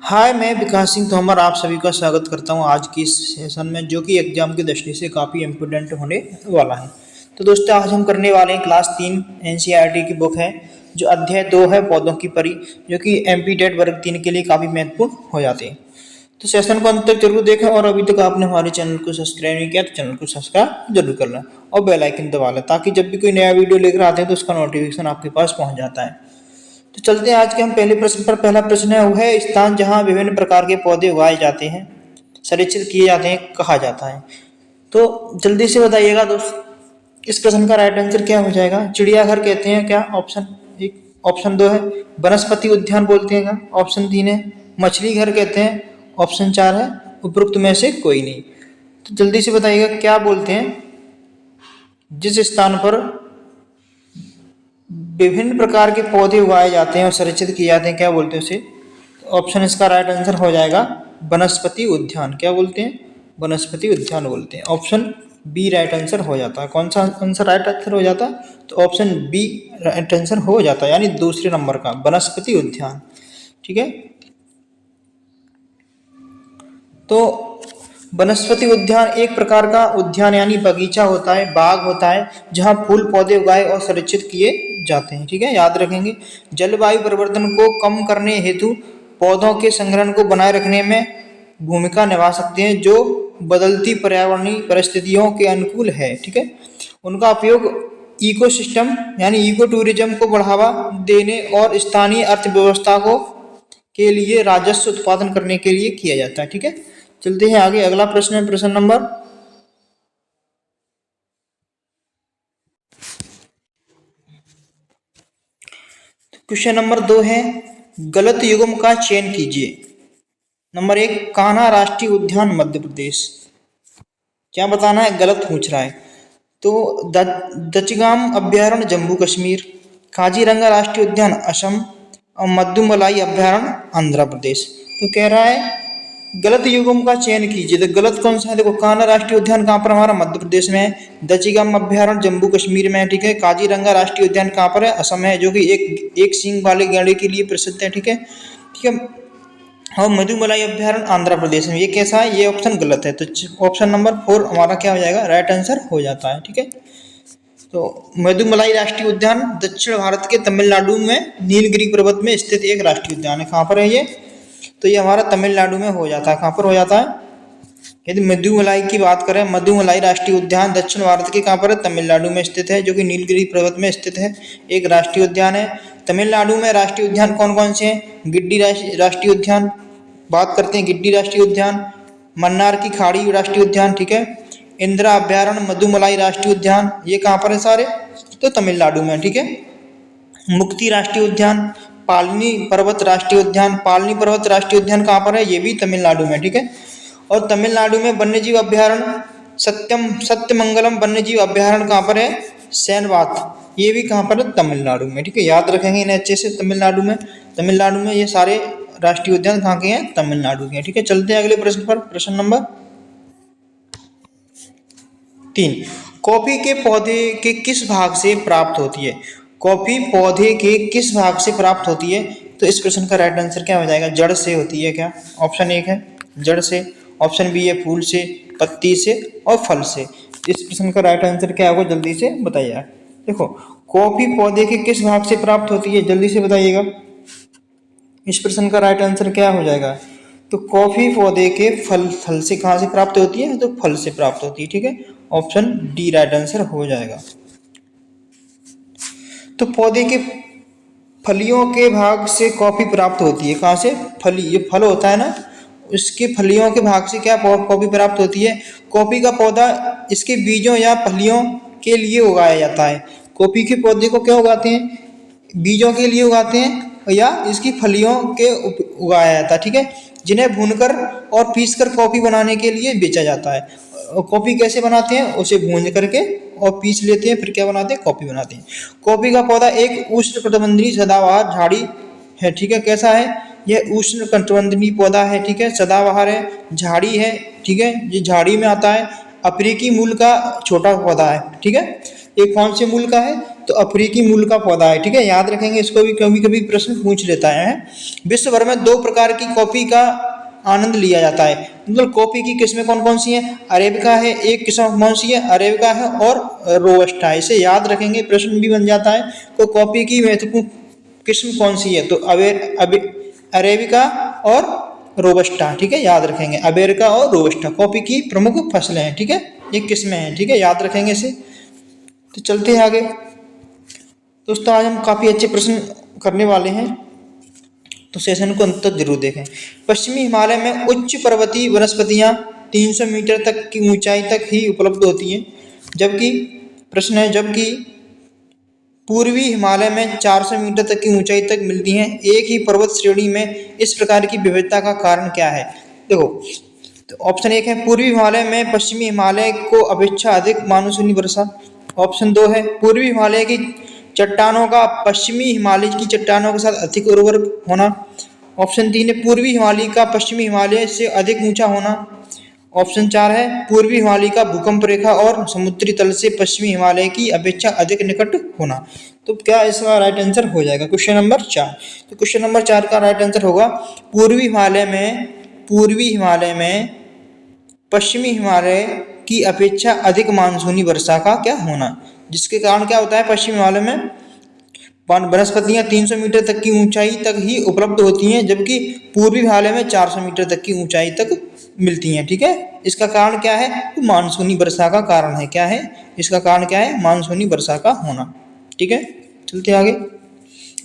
हाय, मैं विकास सिंह तोमर आप सभी का स्वागत करता हूं आज की इस सेशन में, जो कि एग्जाम की दृष्टि से काफ़ी इम्पोर्टेंट होने वाला है। तो दोस्तों, आज हम करने वाले हैं क्लास 3 एनसीईआरटी की बुक है, जो अध्याय 2 है पौधों की परी, जो कि एमपी टेट वर्ग 3 के लिए काफ़ी महत्वपूर्ण हो जाते हैं। तो सेशन को अंत तक जरूर देखें, और अभी तक आपने हमारे चैनल को सब्सक्राइब नहीं किया तो चैनल को सब्सक्राइब जरूर कर लें और बेल आइकन दबा लें, ताकि जब भी कोई नया वीडियो लेकर आते हैं तो उसका नोटिफिकेशन आपके पास पहुंच जाता है। तो चलते हैं आज के हम पहले प्रश्न पर। पहला प्रश्न है, वो है स्थान जहां विभिन्न प्रकार के पौधे उगाए जाते हैं, संरक्षित किए जाते हैं, कहा जाता है। तो जल्दी से बताइएगा दोस्त, इस प्रश्न का राइट आंसर क्या हो जाएगा? चिड़ियाघर कहते हैं क्या? ऑप्शन 1। ऑप्शन 2 है वनस्पति उद्यान बोलते हैं क्या? ऑप्शन 3 है मछली घर कहते हैं। ऑप्शन 4 है उपरोक्त में से कोई नहीं। तो जल्दी से बताइएगा क्या बोलते हैं जिस स्थान पर विभिन्न प्रकार के पौधे उगाए जाते हैं और संरक्षित किए जाते हैं, क्या बोलते हैं उसे? ऑप्शन इसका राइट आंसर हो जाएगा वनस्पति उद्यान। क्या बोलते हैं? वनस्पति उद्यान बोलते हैं। ऑप्शन बी राइट आंसर हो जाता है। कौन सा आंसर राइट आंसर हो जाता है? तो ऑप्शन बी राइट आंसर हो जाता है, यानी दूसरे नंबर का वनस्पति उद्यान। ठीक है। तो वनस्पति उद्यान एक प्रकार का उद्यान यानी बगीचा होता है, बाग होता है, जहाँ फूल पौधे उगाए और संरक्षित किए जाते हैं। ठीक है, याद रखेंगे। जलवायु परिवर्तन को कम करने हेतु पौधों के संग्रहण को बनाए रखने में भूमिका निभा सकते हैं, जो बदलती पर्यावरणीय परिस्थितियों के अनुकूल है। ठीक है, उनका उपयोग इकोसिस्टम यानी इको टूरिज्म को बढ़ावा देने और स्थानीय अर्थव्यवस्था को के लिए राजस्व उत्पादन करने के लिए किया जाता है। ठीक है, चलते हैं आगे। अगला प्रश्न है प्रश्न नंबर क्वेश्चन नंबर 2 है, गलत युग्म का चयन कीजिए। नंबर 1 कान्हा राष्ट्रीय उद्यान मध्य प्रदेश। क्या बताना है? गलत पूछ रहा है। तो दचगाम अभ्यारण्य जम्मू कश्मीर, काजीरंगा राष्ट्रीय उद्यान असम और मद्दुमलाई अभ्यारण्य आंध्र प्रदेश। तो कह रहा है गलत युग्म का चयन कीजिए। तो गलत कौन सा है? देखो, कान्हा राष्ट्रीय उद्यान कहाँ पर? हमारा मध्य प्रदेश में है। दचीगाम अभ्यारण्य जम्मू कश्मीर में है। ठीक है। काजीरंगा राष्ट्रीय उद्यान कहाँ पर है? असम है, जो कि एक सींग वाले गैंडे के लिए प्रसिद्ध है। ठीक है, ठीक है। और मधुमलाई अभ्यारण्य आंध्र प्रदेश में। ये कैसा है? ये ऑप्शन गलत है। तो ऑप्शन नंबर 4 हमारा क्या हो जाएगा? राइट आंसर हो जाता है। ठीक है। तो मधुमलाई राष्ट्रीय उद्यान दक्षिण भारत के तमिलनाडु में नीलगिरी पर्वत में स्थित एक राष्ट्रीय उद्यान है। कहाँ पर है ये? तो ये हमारा तमिलनाडु में हो जाता है। कहाँ पर हो जाता है? यदि मधुमलाई की बात करें, मधुमलाई राष्ट्रीय उद्यान दक्षिण भारत के कहाँ पर है? तमिलनाडु में स्थित है, जो कि नीलगिरी पर्वत में स्थित है, एक राष्ट्रीय उद्यान है। तमिलनाडु में राष्ट्रीय उद्यान कौन कौन से हैं? गिड्डी राष्ट्रीय उद्यान बात करते हैं, गिड्डी राष्ट्रीय उद्यान, मन्नार की खाड़ी राष्ट्रीय उद्यान। ठीक है, इंदिरा अभ्यारण्य, मधुमलाई राष्ट्रीय उद्यान, ये कहाँ पर है सारे? तो तमिलनाडु में। ठीक है। मुक्ति राष्ट्रीय उद्यान, पालनी पर्वत राष्ट्रीय उद्यान, पालनी पर्वत राष्ट्रीय उद्यान कहाँ पर है? ये भी तमिलनाडु में। ठीक है। और तमिलनाडु में वन्यजीव अभ्यारण्य सत्यमंगलम वन्यजीव अभ्यारण्य कहाँ पर है? सैनबाथ, ये भी कहाँ पर है? तमिलनाडु में। ठीक है, याद रखेंगे इन्हें अच्छे से। तमिलनाडु में ये सारे राष्ट्रीय उद्यान कहाँ के हैं? तमिलनाडु के हैं। ठीक है, चलते हैं अगले प्रश्न पर। प्रश्न नंबर 3 कॉफी के पौधे के किस भाग से प्राप्त होती है? कॉफी पौधे के किस भाग से प्राप्त होती है? तो इस प्रश्न का राइट आंसर क्या हो जाएगा? जड़ से होती है क्या? ऑप्शन 1 है जड़ से, ऑप्शन बी है फूल से, पत्ती से और फल से। इस प्रश्न का राइट आंसर क्या होगा? जल्दी से बताइए। देखो, कॉफी पौधे के किस भाग से प्राप्त होती है? जल्दी से बताइएगा। इस प्रश्न का राइट आंसर क्या हो जाएगा? तो कॉफी पौधे के फल से कहाँ से प्राप्त होती है? तो फल से प्राप्त होती है। ठीक है, ऑप्शन डी राइट आंसर हो जाएगा। तो पौधे के फलियों के भाग से कॉफी प्राप्त होती है। कहाँ से? फली, ये फल होता है ना, उसके फलियों के भाग से क्या कॉफी प्राप्त होती है? कॉफी का पौधा इसके बीजों या फलियों के लिए उगाया जाता है। कॉफी के पौधे को क्या उगाते हैं? बीजों के लिए उगाते हैं या इसकी फलियों के उगाया जाता है। ठीक है, जिन्हें भूनकर और पीसकर कॉफी बनाने के लिए बेचा जाता है। कॉफी कैसे बनाते हैं? उसे भून करके और पीस लेते हैं, फिर क्या बनाते हैं? कॉफी बनाते हैं। कॉफी का पौधा एक उष्णकटिबंधीय सदाबहार झाड़ी है। ठीक है, कैसा है? यह उष्णकटिबंधीय पौधा है। ठीक है, सदाबहार है, झाड़ी है। ठीक है, ये झाड़ी में आता है। अफ्रीकी मूल का छोटा पौधा है। ठीक है, ये कौन से मूल का है? तो अफ्रीकी मूल का पौधा है। ठीक है, याद रखेंगे, इसको भी कभी कभी प्रश्न पूछ लेता है। विश्व भर में 2 प्रकार की कॉफी का आनंद लिया जाता है। मतलब कॉफी की किस्में कौन कौन सी हैं? अरेबिका है, एक किस्म कौन सी है? अरेबिका है, और रोबस्टा है। इसे याद रखेंगे, प्रश्न भी बन जाता है। तो कॉफी की महत्वपूर्ण किस्म कौन सी है? तो अरेबिका और रोबस्टा। ठीक है, याद रखेंगे, अरेबिका और रोबस्टा कॉफी की प्रमुख फसलें हैं। ठीक है, ये किस्में हैं। ठीक है, याद रखेंगे इसे। तो चलते हैं आगे दोस्तों, आज हम काफ़ी अच्छे प्रश्न करने वाले हैं, तो सेशन को अंत तक जरूर देखें। पश्चिमी हिमालय में उच्च पर्वतीय वनस्पतियां 300 मीटर तक की ऊंचाई तक ही उपलब्ध होती हैं, जबकि प्रश्न है, जबकि पूर्वी हिमालय में 400 मीटर तक की ऊंचाई तक मिलती हैं। एक ही पर्वत श्रेणी में इस प्रकार की विविधता का कारण क्या है? देखो, तो ऑप्शन 1 है पूर्वी हिमालय में पश्चिमी हिमालय को अपेक्षा अधिक मानसूनी वर्षा। ऑप्शन 2 है पूर्वी हिमालय की चट्टानों का पश्चिमी हिमालय की चट्टानों के साथ अधिक उर्वर होना। ऑप्शन 3 है पूर्वी हिमालय का पश्चिमी हिमालय से अधिक ऊंचा होना। ऑप्शन 4 है पूर्वी हिमालय का भूकंप रेखा और समुद्री तल से पश्चिमी हिमालय की अपेक्षा अधिक निकट होना। तो क्या इसका राइट आंसर हो जाएगा क्वेश्चन नंबर 4? तो क्वेश्चन नंबर 4 का राइट आंसर होगा पूर्वी हिमालय में पश्चिमी हिमालय की अपेक्षा अधिक मानसूनी वर्षा का क्या होना, जिसके कारण क्या होता है, पश्चिमी हिमालय में वनस्पतियां 300 मीटर तक की ऊंचाई तक ही उपलब्ध होती हैं, जबकि पूर्वी हिमालय में 400 मीटर तक की ऊंचाई तक मिलती हैं। ठीक है, इसका कारण क्या है? तो मानसूनी वर्षा का कारण है। क्या है इसका कारण? क्या है? मानसूनी वर्षा का होना। ठीक है, चलते आगे।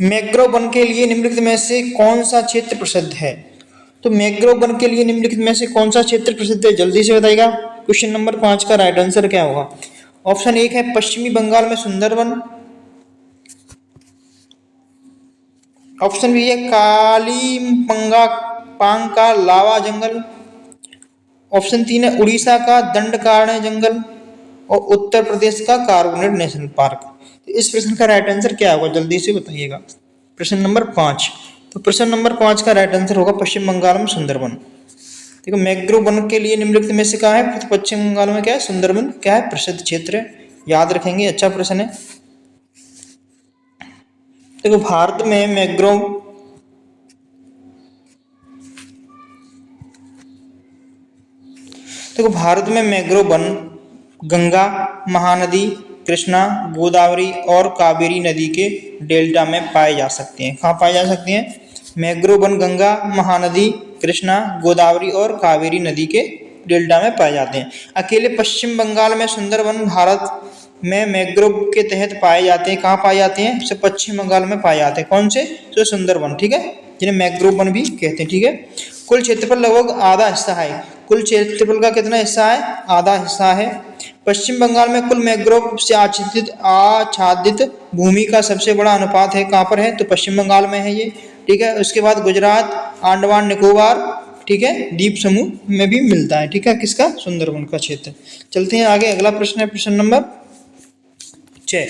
मैंग्रोव वन के लिए निम्नलिखित में से कौन सा क्षेत्र प्रसिद्ध है? तो मैंग्रोव वन के लिए निम्नलिखित में से कौन सा क्षेत्र प्रसिद्ध है? जल्दी से बताइएगा। क्वेश्चन नंबर 5 का राइट आंसर क्या होगा? ऑप्शन 1 है पश्चिमी बंगाल में सुंदरवन। ऑप्शन बी है कालीमपांग का लावा जंगल। ऑप्शन 3 है उड़ीसा का दंडकारण्य जंगल, और उत्तर प्रदेश का कार्बोनेट नेशनल पार्क। तो इस प्रश्न का राइट आंसर क्या होगा? जल्दी से बताइएगा। प्रश्न नंबर 5, तो प्रश्न नंबर 5 का राइट आंसर होगा पश्चिम बंगाल में सुंदरवन। देखो, मैंग्रोव वन के लिए निम्नलिखित में से कहा है? तो पश्चिम बंगाल में क्या है? सुंदरवन क्या है? प्रसिद्ध क्षेत्र है। याद रखेंगे, अच्छा प्रश्न है। देखो, भारत में मैंग्रोव वन गंगा, महानदी, कृष्णा, गोदावरी और कावेरी नदी के डेल्टा में पाए जा सकते हैं। कहाँ पाए जा सकते हैं? मैंग्रोव वन गंगा, महानदी, कृष्णा, गोदावरी और कावेरी नदी के डेल्टा में पाए जाते हैं। अकेले पश्चिम बंगाल में सुंदरवन भारत में मैंग्रोव के तहत पाए जाते हैं। कहाँ पाए जाते हैं? सिर्फ पश्चिम बंगाल में पाए जाते हैं। कौन से? तो सुंदरवन। ठीक है, जिन्हें मैंग्रोव वन भी कहते हैं। ठीक है, कुल क्षेत्रफल लगभग आधा हिस्सा है। कुल क्षेत्रफल का कितना हिस्सा है? आधा हिस्सा है। पश्चिम बंगाल में कुल मैंग्रोव से आच्छादित भूमि का सबसे बड़ा अनुपात है। कहाँ पर है? तो पश्चिम बंगाल में है ये। ठीक है, उसके बाद गुजरात, अंडमान निकोबार, ठीक है, द्वीप समूह में भी मिलता है। ठीक है, किसका? सुंदरवन का क्षेत्र। चलते हैं आगे, अगला प्रश्न है प्रश्न नंबर 6।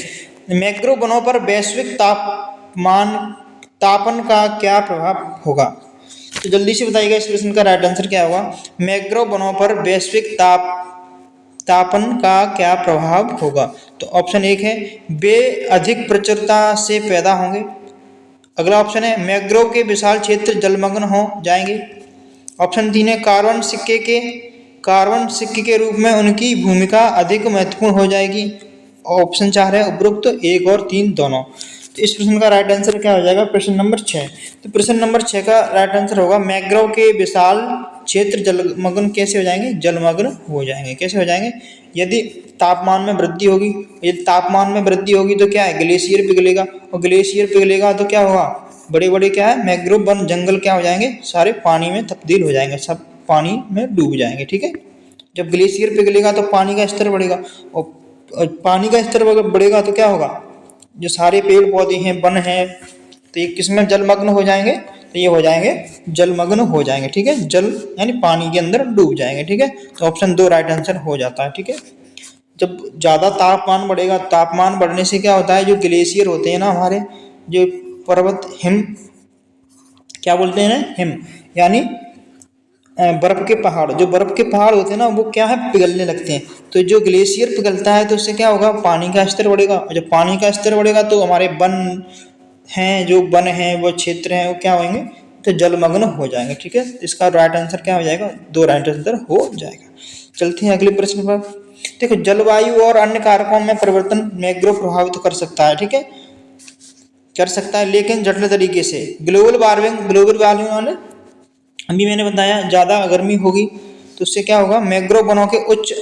मैंग्रोव वनों पर वैश्विक तापन का क्या प्रभाव होगा? तो जल्दी से बताइएगा, इस प्रश्न का राइट आंसर क्या होगा? मैंग्रोव वनों पर वैश्विक तापन का क्या प्रभाव होगा? तो ऑप्शन 1 है वे अधिक प्रचुरता से पैदा होंगे। अगला ऑप्शन है मैंग्रोव के विशाल क्षेत्र जलमग्न हो जाएंगे। ऑप्शन 3 है कार्बन सिक्के के रूप में उनकी भूमिका अधिक महत्वपूर्ण हो जाएगी। ऑप्शन 4 है उपरोक्त 1 और 3 दोनों। तो इस प्रश्न का राइट आंसर क्या हो जाएगा? प्रश्न नंबर 6। तो प्रश्न नंबर 6 का राइट आंसर होगा मैंग्रोव के विशाल क्षेत्र जलमग्न कैसे हो जाएंगे? जलमग्न हो जाएंगे। कैसे हो जाएंगे? यदि तापमान में वृद्धि होगी। यदि तापमान में वृद्धि होगी तो क्या है? ग्लेशियर पिघलेगा, और ग्लेशियर पिघलेगा तो क्या होगा? बड़े बड़े क्या है? मैंग्रोव वन जंगल क्या हो जाएंगे? सारे पानी में तब्दील हो जाएंगे, सब पानी में डूब जाएंगे। ठीक है, जब ग्लेशियर पिघलेगा तो पानी का स्तर बढ़ेगा, और पानी का स्तर बढ़ेगा तो क्या होगा? जो सारे पेड़ पौधे हैं, वन हैं, तो ये किसमें जलमग्न हो जाएंगे? तो ये हो जाएंगे जलमग्न हो जाएंगे। ठीक है, जल यानी पानी के अंदर डूब जाएंगे। ठीक है, तो ऑप्शन 2 राइट आंसर हो जाता है। ठीक है, जब ज़्यादा तापमान बढ़ेगा, तापमान बढ़ने से क्या होता है? जो ग्लेशियर होते हैं ना, हमारे जो पर्वत, हिम क्या बोलते हैं ना, हिम यानी बर्फ के पहाड़, जो बर्फ के पहाड़ होते हैं ना वो क्या है, पिघलने लगते हैं। तो जो ग्लेशियर पिघलता है तो उससे क्या होगा, पानी का स्तर बढ़ेगा, और जब पानी का स्तर बढ़ेगा तो हमारे वन हैं, जो वन हैं वो क्षेत्र हैं वो क्या होंगे, तो जलमग्न हो जाएंगे। ठीक है, इसका राइट आंसर क्या हो जाएगा, दो राइट आंसर हो जाएगा। चलते हैं अगले प्रश्न पर। देखो, जलवायु और अन्य कारकों में परिवर्तन मैंग्रोव प्रभावित कर सकता है। ठीक है, कर सकता है, लेकिन जटिल तरीके से। ग्लोबल वार्मिंग वाले अभी मैंने बताया, ज़्यादा गर्मी होगी तो उससे क्या होगा, मैंग्रोव वनों के उच्च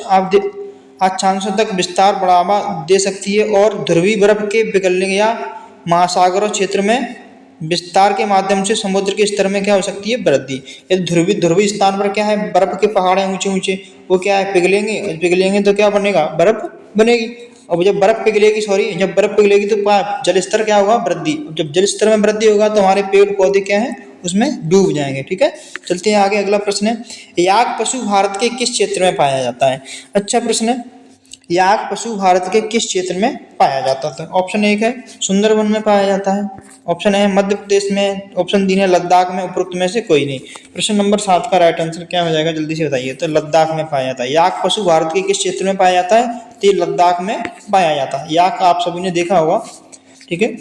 अक्षांशों तक विस्तार बढ़ावा दे सकती है, और ध्रुवीय बर्फ के पिघलने या महासागरों क्षेत्र में विस्तार के माध्यम से समुद्र के स्तर में क्या हो सकती है, वृद्धि। यदि ध्रुवीय स्थान पर क्या है, बर्फ के पहाड़ हैं ऊंचे ऊंचे, वो क्या है, पिघलेंगे, और पिघलेंगे तो क्या बनेगा, बर्फ बनेगी। और जब बर्फ पिघलेगी, जब बर्फ पिघलेगी तो जल स्तर क्या होगा, वृद्धि। जब जल स्तर में वृद्धि होगा तो हमारे पेड़ पौधे क्या है, उसमें डूब जाएंगे। ठीक है, चलते हैं आगे। अगला प्रश्न है, याक पशु भारत के किस क्षेत्र में पाया जाता है। अच्छा प्रश्न है, याक पशु भारत के किस क्षेत्र में पाया जाता है। ऑप्शन एक है सुंदरवन में पाया जाता है, ऑप्शन है मध्य प्रदेश में, ऑप्शन तीन है लद्दाख में, उपरोक्त में से कोई नहीं। प्रश्न नंबर 7 का राइट आंसर क्या हो जाएगा, जल्दी से बताइए। तो लद्दाख में पाया जाता है। याक पशु भारत के किस क्षेत्र में पाया जाता है, तो ये लद्दाख में पाया जाता है। याक आप सभी ने देखा होगा। ठीक है,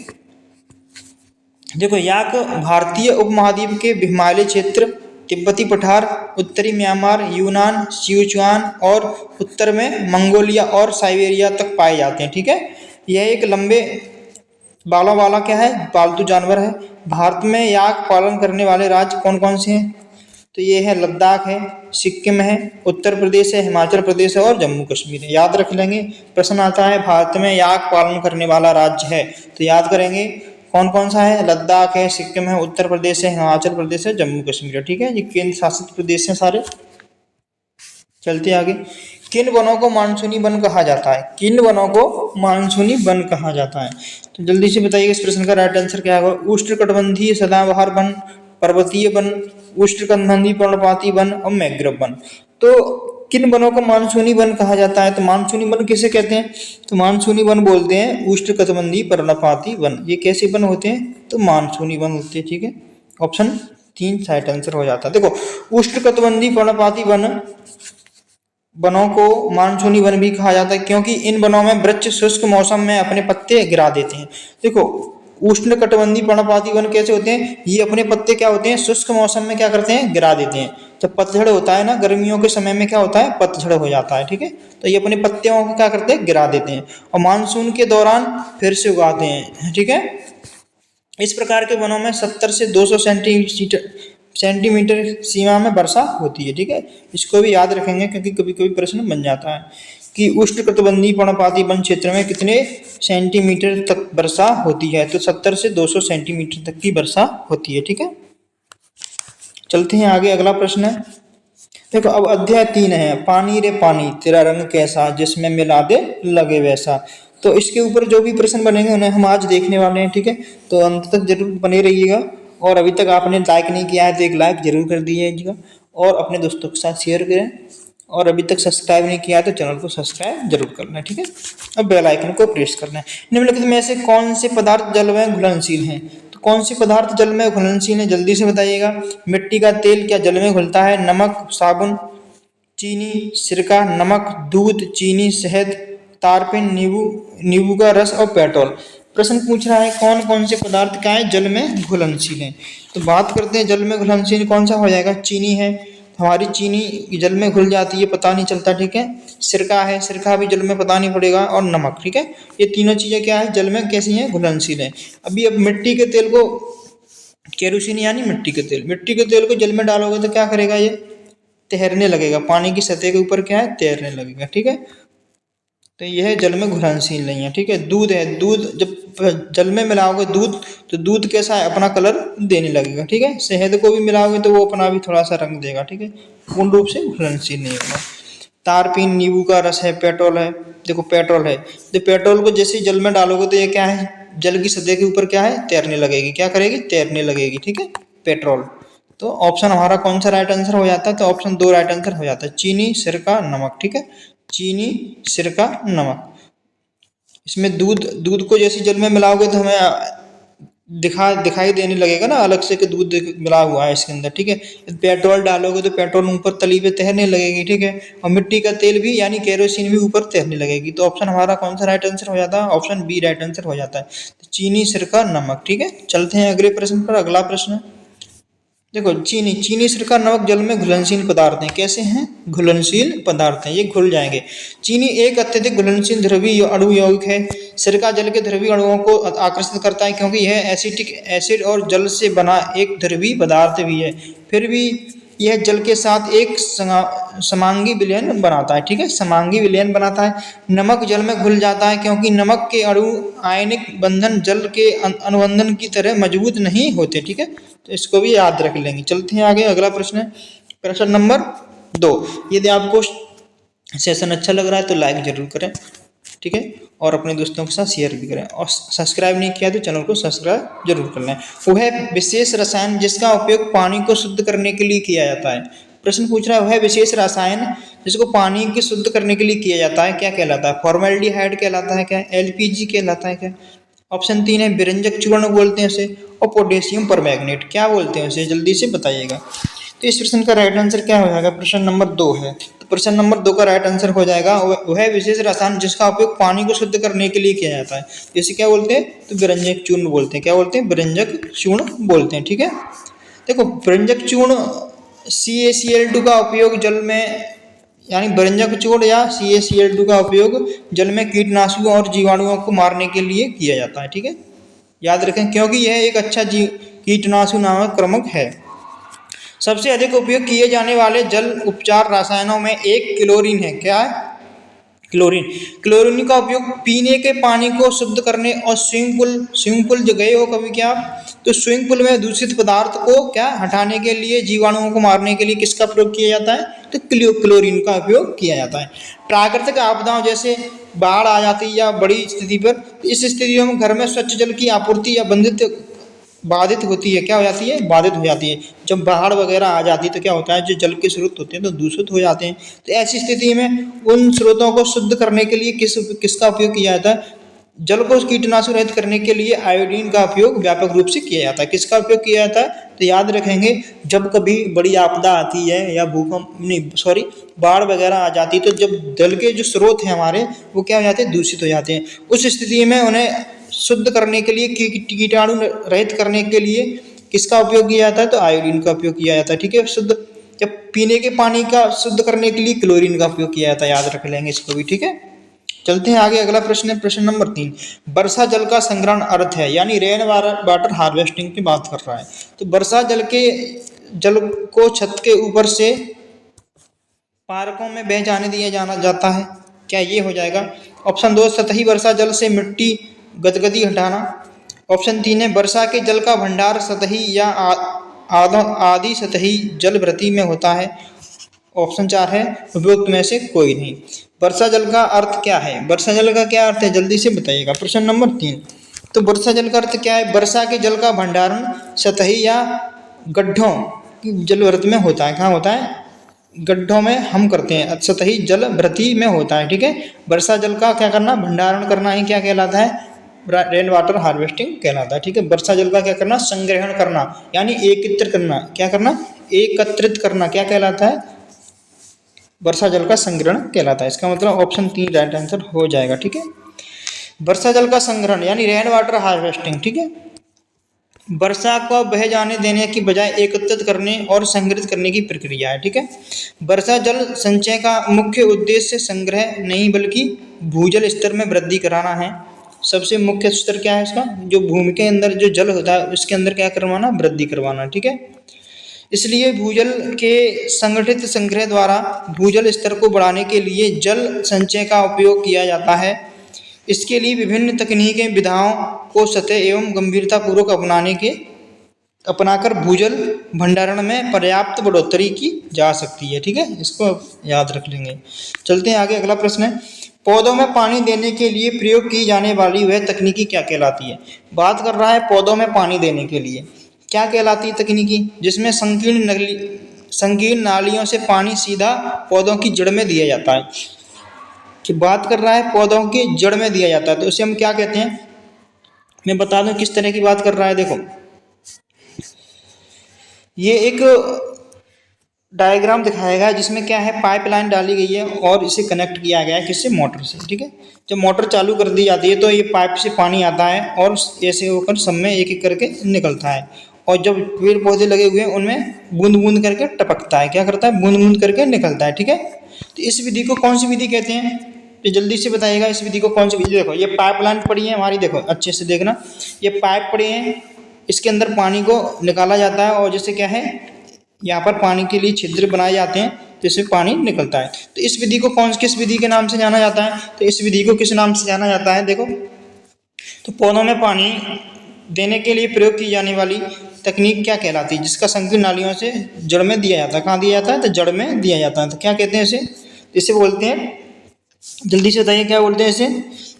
देखो, याक भारतीय उपमहाद्वीप के हिमालय क्षेत्र, तिब्बती पठार, उत्तरी म्यांमार, यूनान, सिचुआन और उत्तर में मंगोलिया और साइबेरिया तक पाए जाते हैं। ठीक है, यह एक लंबे बालों वाला क्या है, पालतू जानवर है। भारत में याक पालन करने वाले राज्य कौन कौन से हैं, तो ये है लद्दाख है, सिक्किम है, उत्तर प्रदेश है, हिमाचल प्रदेश है और जम्मू कश्मीर है। याद रख लेंगे, प्रश्न आता है भारत में याक पालन करने वाला राज्य है, तो याद करेंगे कौन कौन सा है, लद्दाख है, सिक्किम है, उत्तर प्रदेश है, हिमाचल प्रदेश है, जम्मू कश्मीर है। ठीक है, ये केंद्र शासित प्रदेश हैं सारे। चलते आगे, किन वनों को मानसूनी वन कहा जाता है, किन वनों को मानसूनी वन कहा जाता है, तो जल्दी से बताइए इस प्रश्न का राइट आंसर क्या होगा। उष्णकटिबंधीय सदाबहार वन, पर्वतीय वन, उष्णकटिबंधीय पर्णपाती वन और मैंग्रोव वन। तो किन वनों को मानसूनी वन कहा जाता है, तो मानसूनी वन किसे कहते हैं, तो मानसूनी वन बोलते हैं उष्णकटिबंधीय पर्णपाती वन। ये कैसे वन होते हैं, तो मानसूनी वन होते हैं। ठीक है, ऑप्शन 3 राइट आंसर हो जाता है। देखो, उष्णकटिबंधीय पर्णपाती वनों को मानसूनी वन भी कहा जाता है, क्योंकि इन वनों में वृक्ष शुष्क मौसम में अपने पत्ते गिरा देते हैं। देखो, उष्णकटिबंधीय पर्णपाती वन कैसे होते हैं, ये अपने पत्ते क्या होते हैं, शुष्क मौसम में क्या करते हैं, गिरा देते हैं। जब पतझड़ होता है ना, गर्मियों के समय में क्या होता है, पतझड़ हो जाता है। ठीक है, तो ये अपने पत्तियों को क्या करते हैं, गिरा देते हैं, और मानसून के दौरान फिर से उगाते हैं। ठीक है, इस प्रकार के वनों में 70 से 200 सेंटीमीटर सीमा में वर्षा होती है। ठीक है, इसको भी याद रखेंगे क्योंकि कभी कभी प्रश्न बन जाता है कि उष्णकटिबंधीय पर्णपाती वन क्षेत्र में कितने सेंटीमीटर तक वर्षा होती है, तो 70 से 200 सेंटीमीटर तक की वर्षा होती है। ठीक है, चलते हैं आगे। अगला प्रश्न है, देखो, अब अध्याय 3 है, पानी रे पानी तेरा रंग कैसा, जिसमें मिला दे लगे वैसा। तो इसके ऊपर जो भी प्रश्न बनेंगे उन्हें हम आज देखने वाले हैं। ठीक है, तो अंत तक जरूर बने रहिएगा, और अभी तक आपने लाइक नहीं किया है तो एक लाइक जरूर कर दीजिएगा, और अपने दोस्तों के साथ शेयर करें, और अभी तक सब्सक्राइब नहीं किया है तो चैनल को सब्सक्राइब जरूर करना है। ठीक है, अब बेल आइकन को प्रेस करना है। निम्नलिखित में से कौन से पदार्थ जल में घुलनशील हैं, तो कौन से पदार्थ जल में घुलनशील हैं, जल्दी से बताइएगा। मिट्टी का तेल क्या जल में घुलता है, नमक, साबुन, चीनी, सिरका, नमक, दूध, चीनी, शहद, तारपीन, नींबू का रस और पेट्रोल। प्रश्न पूछ रहा है कौन कौन से पदार्थ क्या है, जल में घुलनशील हैं। तो बात करते हैं जल में घुलनशील कौन सा हो जाएगा, चीनी है, हमारी चीनी जल में घुल जाती है, पता नहीं चलता। ठीक है, सिरका है, सिरका भी जल में पता नहीं पड़ेगा, और नमक। ठीक है, ये तीनों चीजें क्या है, जल में कैसी हैं, घुलनशील है। अब मिट्टी के तेल को, केरोसिन यानी मिट्टी के तेल को जल में डालोगे तो क्या करेगा, ये तैरने लगेगा, पानी की सतह के ऊपर क्या है, तैरने लगेगा। ठीक है, तो यह जल में घुलनशील नहीं है। ठीक है, दूध है, दूध जब जल में मिलाओगे दूध, तो दूध कैसा है, अपना कलर देने लगेगा। ठीक है, शहद को भी मिलाओगे तो वो अपना भी थोड़ा सा रंग देगा। ठीक है, पूर्ण रूप से घुलनशील नहीं होगा। तारपीन, नींबू का रस है, पेट्रोल है। देखो, पेट्रोल है, तो पेट्रोल को जैसे ही जल में डालोगे तो ये क्या है, जल की सतह के ऊपर क्या है, तैरने लगेगी। क्या करेगी, तैरने लगेगी। ठीक है, पेट्रोल। तो ऑप्शन हमारा कौन सा राइट आंसर हो जाता है, तो ऑप्शन 2 राइट आंसर हो जाता है, चीनी, सिरका, नमक। ठीक है, चीनी, सिरका, नमक। इसमें दूध को जैसे जल में मिलाओगे तो हमें दिखाई देने लगेगा ना अलग से कि दूध मिला हुआ है इसके अंदर, ठीक है। पेट्रोल डालोगे तो पेट्रोल ऊपर तली पे तैरने लगेगी, ठीक है। और मिट्टी का तेल भी यानी केरोसिन भी ऊपर तैरने लगेगी। तो ऑप्शन हमारा कौन सा राइट आंसर हो जाता है? ऑप्शन बी राइट आंसर हो जाता है। तो चीनी, सिरका, नमक, ठीक है। चलते हैं अगले प्रश्न पर। अगला प्रश्न देखो, चीनी, सिरका, नमक जल में घुलनशील पदार्थ हैं। कैसे हैं? घुलनशील पदार्थ हैं, ये घुल जाएंगे। चीनी एक अत्यधिक घुलनशील द्रवीय अणु यौगिक है। सिरका जल के द्रवीय अणुओं को आकर्षित करता है क्योंकि यह एसिटिक एसिड और जल से बना एक द्रवीय पदार्थ भी है। फिर भी यह जल के साथ एक समांगी विलयन बनाता है, ठीक है, समांगी विलयन बनाता है। नमक जल में घुल जाता है क्योंकि नमक के अणु आयनिक बंधन जल के अनुबंधन की तरह मजबूत नहीं होते, ठीक है। तो इसको भी याद रख लेंगे। चलते हैं आगे। अगला प्रश्न है प्रश्न नंबर 2। यदि आपको सेशन अच्छा लग रहा है तो लाइक जरूर करें, ठीक है, और अपने दोस्तों के साथ शेयर भी करें। और सब्सक्राइब नहीं किया तो चैनल को सब्सक्राइब जरूर कर लें। वह विशेष रसायन जिसका उपयोग पानी को शुद्ध करने के लिए किया जाता है। प्रश्न पूछ रहा है वह विशेष रसायन जिसको पानी को शुद्ध करने के लिए किया जाता है क्या कहलाता है? फॉर्मेल्डिहाइड कहलाता है क्या? एलपीजी कहलाता है क्या? ऑप्शन 3 है विरंजक चूर्ण बोलते हैं उसे, और पोटेशियम परमैंगनेट क्या बोलते हैं उसे? जल्दी से बताइएगा। तो इस प्रश्न का राइट आंसर क्या हो जाएगा? प्रश्न नंबर 2 है। तो प्रश्न नंबर 2 का राइट आंसर हो जाएगा वह विशेष रसायन जिसका उपयोग पानी को शुद्ध करने के लिए किया जाता है। इसे क्या बोलते हैं? तो विरंजक चूर्ण बोलते हैं। क्या बोलते हैं? विरंजक चूर्ण बोलते हैं, ठीक है। देखो, विरंजक चूर्ण CaCl2 का उपयोग जल में यानी विरंजक चूर्ण या CaCl2 का उपयोग जल में कीटनाशकों और जीवाणुओं को मारने के लिए किया जाता है, ठीक है। याद रखें क्योंकि यह एक अच्छा कीटनाशक नामक क्रमक है। सबसे अधिक उपयोग किए जाने वाले जल उपचार रसायनों में एक क्लोरीन है। क्या है? क्लोरीन। क्लोरीन का उपयोग पीने के पानी को शुद्ध करने और स्विमिंग पूल जो गए हो कभी क्या आप, तो स्विमिंग पूल में दूषित पदार्थ को क्या हटाने के लिए, जीवाणुओं को मारने के लिए किसका प्रयोग किया जाता है? तो क्लोरीन का उपयोग किया जाता है। प्राकृतिक आपदाओं जैसे बाढ़ आ जाती है या बड़ी स्थिति पर, इस स्थितियों में घर में स्वच्छ जल की आपूर्ति या बाधित होती है। क्या हो जाती है? बाधित हो जाती है। जब बाढ़ वगैरह आ जाती है तो क्या होता है, जो जल के स्रोत होते हैं तो दूषित हो जाते हैं। तो ऐसी स्थिति में उन स्रोतों को शुद्ध करने के लिए किसका उपयोग किया जाता है? जल को कीटनाशक रहित करने के लिए आयोडीन का उपयोग व्यापक रूप से किया जाता है। किसका उपयोग किया जाता है? तो याद रखेंगे, जब कभी बड़ी आपदा आती है या बाढ़ वगैरह आ जाती है तो जब जल के जो स्रोत हैं हमारे वो क्या हो जाते हैं? दूषित हो जाते हैं। उस स्थिति में उन्हें शुद्ध करने के लिए, कीटाणु रहित करने के लिए किसका उपयोग किया जाता है? तो आयोडीन का उपयोग किया जाता है, ठीक है। शुद्ध जब पीने के पानी का शुद्ध करने के लिए क्लोरीन का उपयोग किया जाता है। याद रख लेंगे इसको भी, ठीक है। चलते हैं आगे। अगला प्रश्न है प्रश्न नंबर 3। वर्षा जल का संग्रहण अर्थ है, यानी रेन वाटर हार्वेस्टिंग की बात कर रहा है। तो वर्षा जल को छत के ऊपर से पार्कों में बह जाने दिया जाता है। क्या ये हो जाएगा? ऑप्शन 2 सतही वर्षा जल से मिट्टी गदगदी हटाना। ऑप्शन 3 है वर्षा के जल का भंडार सतही या आदि सतही जल भृति में होता है। ऑप्शन 4 है उपयुक्त में से कोई नहीं। वर्षा जल का अर्थ क्या है? वर्षा जल का क्या अर्थ है? जल्दी से बताइएगा। प्रश्न नंबर 3। तो वर्षा जल का अर्थ क्या है? वर्षा के जल का भंडारण सतही या गड्ढों की जल भृति में होता है। कहाँ होता है? गड्ढों में हम करते हैं, सतही जल भृति में होता है, ठीक है। वर्षा जल का क्या करना? भंडारण करना ही क्या कहलाता है? रेन वाटर हार्वेस्टिंग कहलाता है, ठीक है। वर्षा जल का क्या करना? संग्रहण करना, यानी एकत्रित करना। क्या करना? एकत्रित करना। क्या कहलाता है? वर्षा जल का संग्रहण कहलाता है। इसका मतलब ऑप्शन 3 राइट आंसर हो जाएगा, ठीक है। वर्षा जल का संग्रहण यानी रेन वाटर हार्वेस्टिंग, ठीक है, वर्षा को बह जाने देने की बजाय एकत्रित करने और संग्रहित करने की प्रक्रिया है, ठीक है। वर्षा जल संचय का मुख्य उद्देश्य संग्रह नहीं बल्कि भूजल स्तर में वृद्धि कराना है। सबसे मुख्य स्तर क्या है इसका? जो भूमि के अंदर जो जल होता है उसके अंदर क्या करवाना? वृद्धि करवाना, ठीक है। इसलिए भूजल के संगठित संग्रह द्वारा भूजल स्तर को बढ़ाने के लिए जल संचय का उपयोग किया जाता है। इसके लिए विभिन्न तकनीकें विधाओं को सतह एवं गंभीरता पूर्वक अपनाकर भूजल भंडारण में पर्याप्त बढ़ोतरी की जा सकती है, ठीक है। इसको याद रख लेंगे। चलते हैं आगे। अगला प्रश्न है पौधों में पानी देने के लिए प्रयोग की जाने वाली वह तकनीकी क्या कहलाती है? बात कर रहा है पौधों में पानी देने के लिए क्या कहलाती है तकनीकी? जिसमें संकीर्ण नालियों से पानी सीधा पौधों की जड़ में दिया जाता है। कि बात कर रहा है पौधों की जड़ में दिया जाता है तो उसे हम क्या कहते हैं? मैं बता दूं किस तरह की बात कर रहा है। देखो, ये एक डायग्राम दिखाया गया है जिसमें क्या है, पाइपलाइन डाली गई है और इसे कनेक्ट किया गया है किससे, मोटर से। ठीक है, जब मोटर चालू कर दी जाती है तो ये पाइप से पानी आता है और ऐसे होकर सब में एक एक करके निकलता है, और जब पेड़ पौधे लगे हुए हैं उनमें बूंद बूंद करके टपकता है, क्या करता है, बूंद बूंद करके निकलता है। ठीक है, तो इस विधि को कौन सी विधि कहते हैं, तो जल्दी से बताइएगा इस विधि को कौन सी विधि। देखो, ये पाइपलाइन पड़ी है हमारी, देखो अच्छे से देखना, ये पाइप पड़ी है, इसके अंदर पानी को निकाला जाता है और जैसे क्या है, यहाँ पर पानी के लिए छिद्र बनाए जाते हैं तो इसमें पानी निकलता है। तो इस विधि को किस विधि के नाम से जाना जाता है, तो इस विधि को किस नाम से जाना जाता है। देखो, तो पौधों में पानी देने के लिए प्रयोग की जाने वाली तकनीक क्या कहलाती है, जिसका संकीर्ण नालियों से जड़ में दिया जाता है। कहाँ दिया जाता है, तो जड़ में दिया जाता है। तो क्या कहते हैं इसे, इसे बोलते हैं, जल्दी से बताइए क्या बोलते हैं इसे,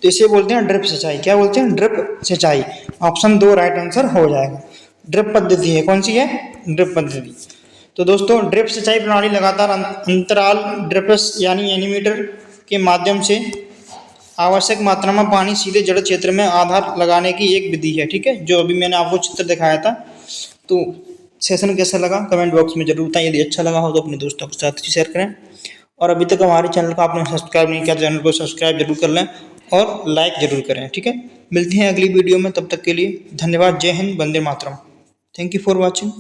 तो इसे बोलते हैं ड्रिप सिंचाई। क्या बोलते हैं, ड्रिप सिंचाई। ऑप्शन 2 राइट आंसर हो जाएगा। ड्रिप पद्धति है, कौन सी है, ड्रिप पद्धति। तो दोस्तों, ड्रिप सिंचाई प्रणाली लगातार अंतराल ड्रिप्स यानी एनीमीटर के माध्यम से आवश्यक मात्रा में पानी सीधे जड़ क्षेत्र में आधार लगाने की एक विधि है। ठीक है, जो अभी मैंने आपको चित्र दिखाया था। तो सेशन कैसा लगा कमेंट बॉक्स में जरूर बताएं। यदि अच्छा लगा हो तो अपने दोस्तों के साथ शेयर करें, और अभी तक हमारे चैनल को आपने सब्सक्राइब नहीं किया, चैनल को सब्सक्राइब जरूर कर लें और लाइक जरूर करें। ठीक है, मिलते हैं अगली वीडियो में, तब तक के लिए धन्यवाद। जय हिंद, वंदे मातरम। Thank you for watching.